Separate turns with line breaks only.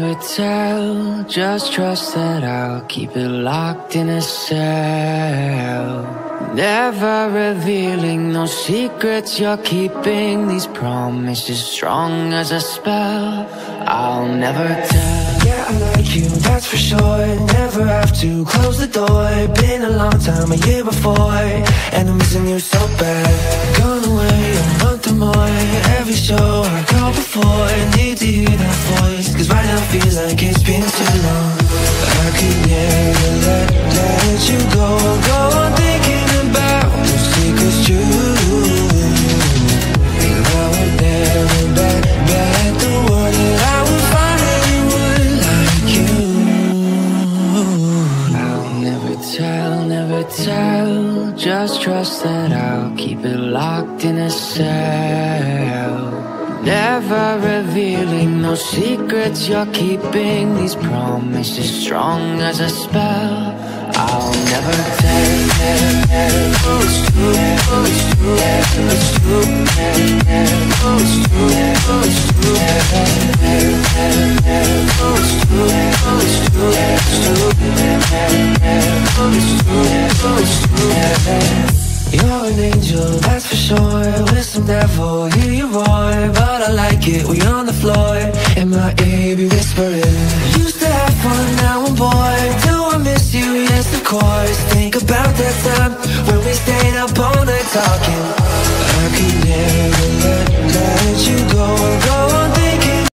never tell, just trust that I'll keep it locked in a cell. Never revealing no secrets you're keeping, these promises strong as a spell. I'll never tell.
Yeah, I like you, that's for sure. Never have to close the door. Been a long time, a year before, and I'm missing you so bad. Gone away a month or more. Every show I go before, need to hear that voice, cause right now feels like it's been too long. I could never let you go on thinking about the secrets true. And I would never bet the world that I would find anyone like you.
I'll never tell, just trust that I'll keep it locked in a cell. Never revealing no secrets you're keeping, these promises strong as a spell. I'll never tell. It's true, it's true, it's true, it's true, it's true.